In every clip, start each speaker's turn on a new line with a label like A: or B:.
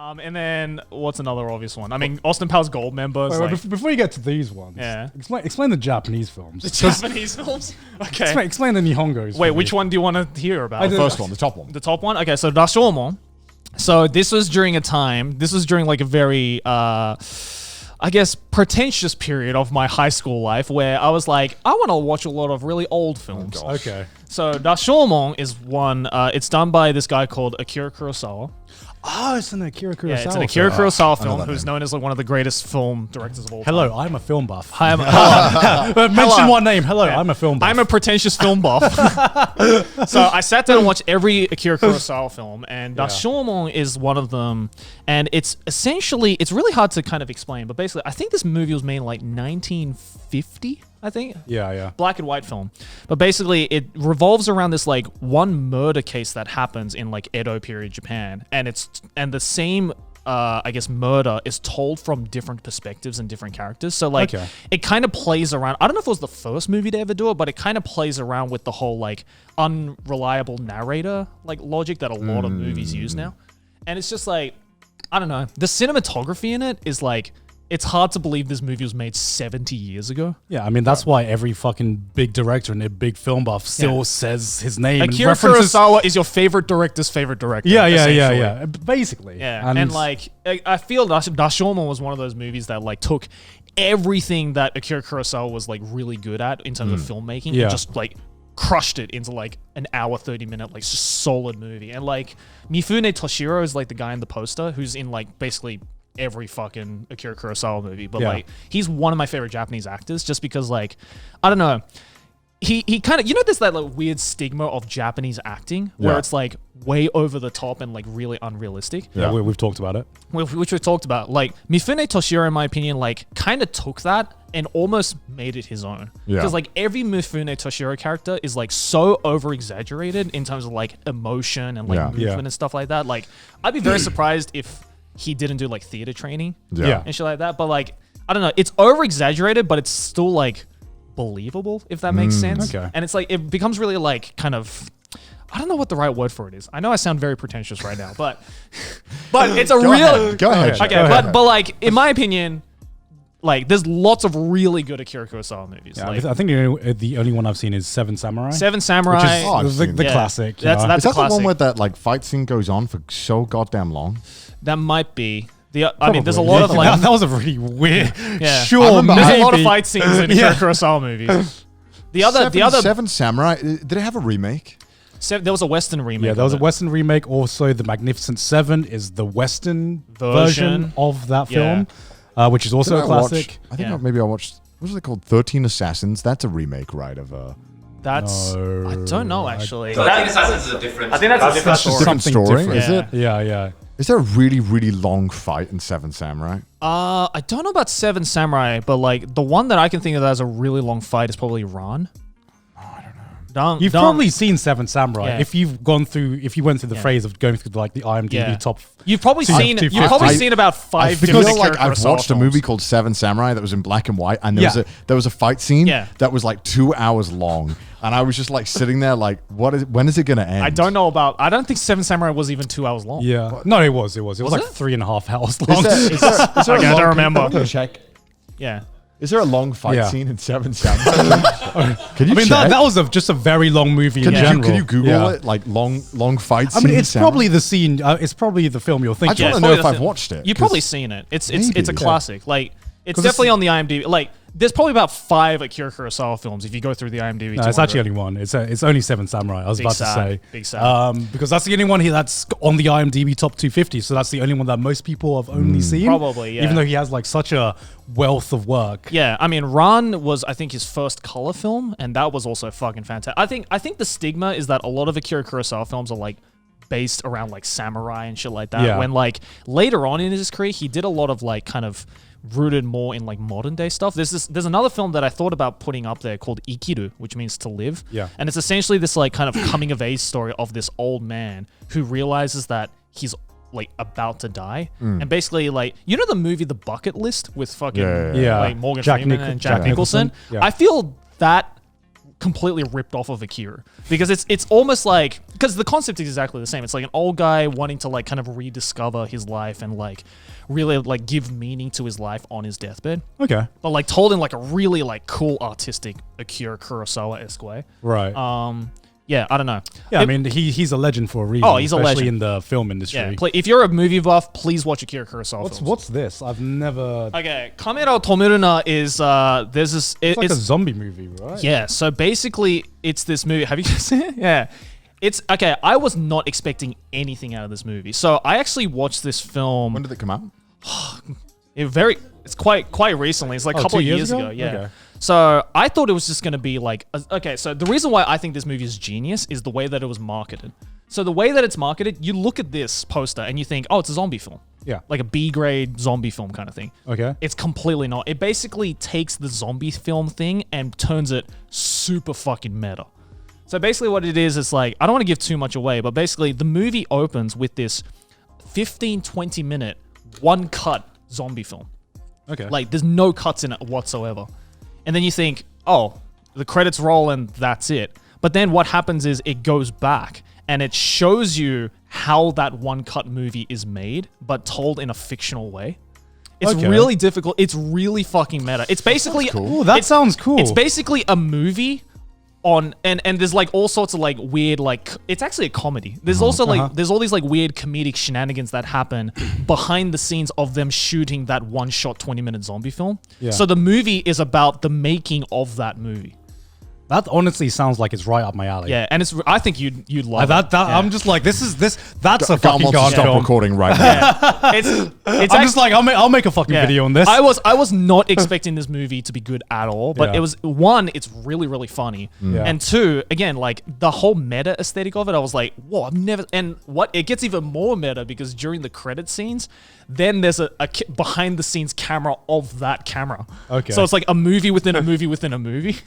A: And then what's another obvious one? I mean, Austin Powers Goldmember.
B: Wait, before you get to these ones, explain the Japanese films.
A: The Japanese films? Okay.
B: Explain the Nihongos.
A: Wait, which one do you want to hear about?
C: The first one, the top one.
A: The top one? Okay, so Rashomon. So this was during like a very, I guess, pretentious period of my high school life where I was like, I want to watch a lot of really old films.
C: Oh,
B: okay.
A: So Rashomon is one, it's done by this guy called Akira Kurosawa.
B: Oh, it's an Akira Kurosawa.
A: Yeah, it's an Akira Kurosawa film who's known as like one of the greatest film directors of all time.
B: Hello, I'm a film buff.
A: Hi,
B: Mention one name. Hello, I'm a film buff.
A: I'm a pretentious film buff. So I sat down and watched every Akira Kurosawa film, and Rashomon is one of them. And it's essentially, it's really hard to kind of explain, but basically, I think this movie was made in like 1950, I think.
B: Yeah.
A: Black and white film. But basically, it revolves around this like one murder case that happens in like Edo period Japan. And the same I guess murder is told from different perspectives and different characters. So like it kind of plays around. I don't know if it was the first movie to ever do it, but it kind of plays around with the whole like unreliable narrator like logic that a lot of movies use now. And it's just like, I don't know. The cinematography in it is like, it's hard to believe this movie was made 70 years ago.
B: Yeah, I mean, that's why every fucking big director and a big film buff still says his name.
A: Akira Kurosawa is your favorite director's favorite director.
B: Yeah. Basically.
A: Yeah, and like, I feel Rashomon was one of those movies that like took everything that Akira Kurosawa was like really good at in terms of filmmaking and just like crushed it into like an hour 30-minute like just solid movie. And like Mifune Toshiro is like the guy in the poster who's in like basically every fucking Akira Kurosawa movie, but like he's one of my favorite Japanese actors just because like I don't know, he kind of, you know, there's that like weird stigma of Japanese acting where it's like way over the top and like really unrealistic.
B: We've talked about it,
A: which we've talked about. Like Mifune Toshiro, in my opinion, like kind of took that and almost made it his own. Because like every Mifune Toshiro character is like so over exaggerated in terms of like emotion and like movement and stuff like that. Like I'd be very surprised if he didn't do like theater training and shit like that. But like, I don't know, it's over exaggerated, but it's still like believable, if that makes sense.
B: Okay.
A: And it's like, it becomes really like kind of, I don't know what the right word for it is. I know I sound very pretentious right now, but it's a
C: Go ahead.
A: Okay, but like, in my opinion, like there's lots of really good Akira Kurosawa movies.
B: Yeah,
A: like,
B: I think the only one I've seen is Seven Samurai.
A: Seven Samurai.
B: Which is the classic.
A: That's
C: Is that
A: a classic.
C: the one where that like fight scene goes on for so goddamn long?
A: That might be. I mean, there's a lot of like...
B: That was a really weird...
A: Yeah.
B: Sure,
A: there's a lot of fight scenes in Akira Kurosawa movies. The other
C: Seven Samurai, did it have a remake?
A: There was a Western remake.
B: Yeah, there was a Western remake. Also, The Magnificent Seven is the Western version of that film, which is also a classic.
C: I think maybe I watched... What was it called? 13 Assassins. That's a remake, right?
A: That's... I don't know, actually.
D: 13 Assassins is a different...
A: I think that's a different story.
C: Different story, is it?
B: Yeah.
C: Is there a really, really long fight in Seven Samurai?
A: I don't know about Seven Samurai, but like the one that I can think of that has a really long fight is probably Ran.
B: You've probably seen Seven Samurai if you went through the phase of going through like the IMDb top.
A: You've probably seen about five.
C: I feel like I've watched a movie called Seven Samurai that was in black and white, and there was a fight scene that was like 2 hours long, and I was just like sitting there like, when is it gonna end?
A: I don't think Seven Samurai was even 2 hours long.
B: Yeah, no, it was like 3.5 hours long.
C: Is there
A: I don't remember.
C: Check.
A: Yeah.
C: Is there a long fight scene in Seven Samurai? Can you check?
B: That was just a very long movie in general.
C: Can you Google it? Like long fight scene?
B: I mean, it's probably the scene. It's probably the film you're thinking.
C: I just want to know if I've watched it.
A: You've probably seen it. It's a classic. Like it's definitely on the IMDb. Like there's probably about 5 Akira Kurosawa films if you go through the IMDb.
B: No, it's actually only one. It's only Seven Samurai. I was about to say.
A: Big sad.
B: Because that's the only one that's on the IMDb top 250. So that's the only one that most people have only seen.
A: Probably, yeah.
B: Even though he has like such a wealth of work.
A: Yeah, I mean, Ran was I think his first color film, and that was also fucking fantastic. I think the stigma is that a lot of Akira Kurosawa films are like based around like samurai and shit like that.
B: Yeah.
A: When like later on in his career, he did a lot of like kind of rooted more in like modern day stuff. There's another film that I thought about putting up there called Ikiru, which means to live.
B: Yeah.
A: And it's essentially this like kind of coming of age story of this old man who realizes that he's like about to die. And basically like, you know the movie The Bucket List with fucking like Morgan Freeman and Jack Nicholson?
B: Yeah.
A: I feel that completely ripped off of Akira, because it's almost like, because the concept is exactly the same. It's like an old guy wanting to like kind of rediscover his life and like really like give meaning to his life on his deathbed.
B: Okay.
A: But like told in like a really like cool artistic Akira Kurosawa-esque way.
B: Right.
A: Yeah, I don't know.
B: Yeah, I mean, he's a legend for a reason.
A: Oh, he's a legend.
B: Especially in the film industry.
A: Yeah, if you're a movie buff, please watch Akira Kurosawa films.
B: What's this? I've never...
A: Okay, Kamero Tomuruna is, there's this...
B: It's like a zombie movie, right?
A: Yeah, so basically, it's this movie. Have you seen it? Yeah. It's, okay, I was not expecting anything out of this movie. So I actually watched this film...
C: When did it come out?
A: It's quite recently. It's like a couple of years ago. Yeah.
B: Okay.
A: So I thought it was just going to be like, okay, so the reason why I think this movie is genius is the way that it was marketed. So the way that it's marketed, you look at this poster and you think, oh, it's a zombie film.
B: Yeah.
A: Like a B-grade zombie film kind of thing.
B: Okay.
A: It's completely not. It basically takes the zombie film thing and turns it super fucking meta. So basically what it is like, I don't want to give too much away, but basically the movie opens with this 15, 20 minute one cut zombie film.
B: Okay.
A: Like there's no cuts in it whatsoever. And then you think, oh, the credits roll and that's it. But then what happens is it goes back and it shows you how that one cut movie is made, but told in a fictional way. It's really difficult. It's really fucking meta. It's basically...
B: Cool. That sounds cool.
A: It's basically a movie on... And there's like all sorts of like weird like... It's actually a comedy. There's also like... There's all these like weird comedic shenanigans that happen behind the scenes of them shooting that one-shot 20-minute zombie film.
B: Yeah.
A: So the movie is about the making of that movie.
B: That honestly sounds like it's right up my alley.
A: Yeah, and it's. I think you'd love it.
B: Yeah. I'm just like, that's a fucking
C: wants to
B: god
C: stop
B: film.
C: recording right now.
A: It's
B: I'm just like, I'll make a fucking video on this.
A: I was not expecting this movie to be good at all, but it was, one, it's really, really funny.
B: Yeah.
A: And two, again, like the whole meta aesthetic of it, I was like, whoa, I've never, and what, it gets even more meta because during the credit scenes, then there's a behind the scenes camera of that camera.
B: Okay.
A: So it's like a movie within a movie within a movie.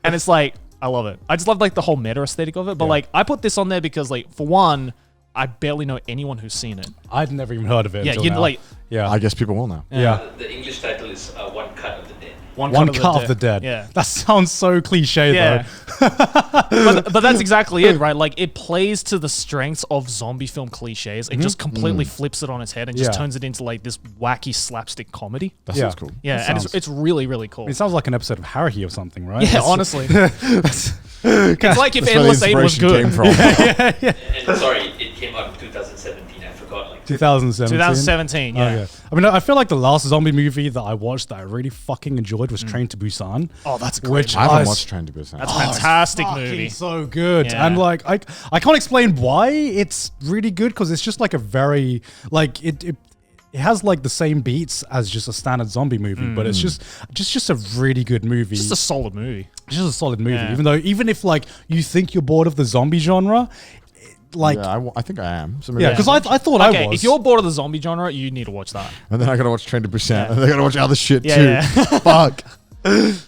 A: And it's like, I love it. I just love like the whole meta aesthetic of it. But like, I put this on there because like, for one, I barely know anyone who's seen it.
B: I'd never even heard of it.
A: Yeah,
B: until
A: you'd
B: now.
A: like.
B: Yeah,
C: I guess people will now.
B: Yeah.
D: The English title is One Cut of the Dead.
B: One cut of the dead.
A: Yeah.
B: That sounds so cliche
A: Yeah.
B: though.
A: but that's exactly it, right? Like it plays to the strengths of zombie film cliches and just completely flips it on its head and just turns it into like this wacky slapstick comedy.
C: That sounds cool.
A: Yeah, and it's really, really cool.
B: It sounds like an episode of Haruhi or something, right?
A: Yeah, honestly. It's like if Endless Eight was good.
C: Came from.
D: And sorry, it came out in 2017. I forgot. Like
B: 2017.
A: 2017, yeah.
B: Okay. I mean, I feel like the last zombie movie that I watched that I really fucking enjoyed was Train to Busan.
A: Oh, that's great.
B: Which
C: I haven't watched Train to Busan.
A: That's a fantastic
B: fucking
A: movie.
B: so good.
A: Yeah.
B: And like I can't explain why it's really good because it's just like a very like it has like the same beats as just a standard zombie movie, but it's just a really good movie.
A: Just a solid movie.
B: It's just a solid movie.
A: Yeah.
B: Even if like you think you're bored of the zombie genre, like
C: Yeah, I think I am. So maybe
B: yeah, because I thought
A: Okay,
B: I was.
A: if you're bored of the zombie genre, you need to watch that.
C: And then I gotta watch Train to Busan.
A: Yeah.
C: And then I gotta watch other shit
A: Yeah,
C: too.
A: yeah.
C: Fuck.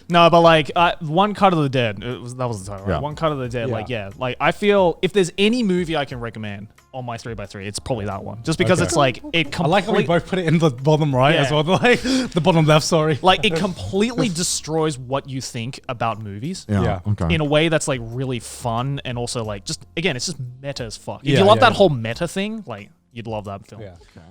A: No, but like One Cut of the Dead, that was the title, right?
C: Yeah.
A: One Cut of the Dead,
B: Yeah.
A: like I feel if there's any movie I can recommend on my 3x3, it's probably that one. Just because
B: Okay.
A: it's like it
B: I like how we both put it in the bottom right
A: Yeah.
B: as well, like the bottom left. Sorry.
A: like it completely destroys what you think about movies.
C: Yeah.
B: Yeah.
C: Okay.
A: In a way that's like really fun and also like just again it's just meta as fuck. If
B: Yeah,
A: you love
B: yeah.
A: that whole meta thing, like you'd love that film.
B: Yeah.
C: Okay.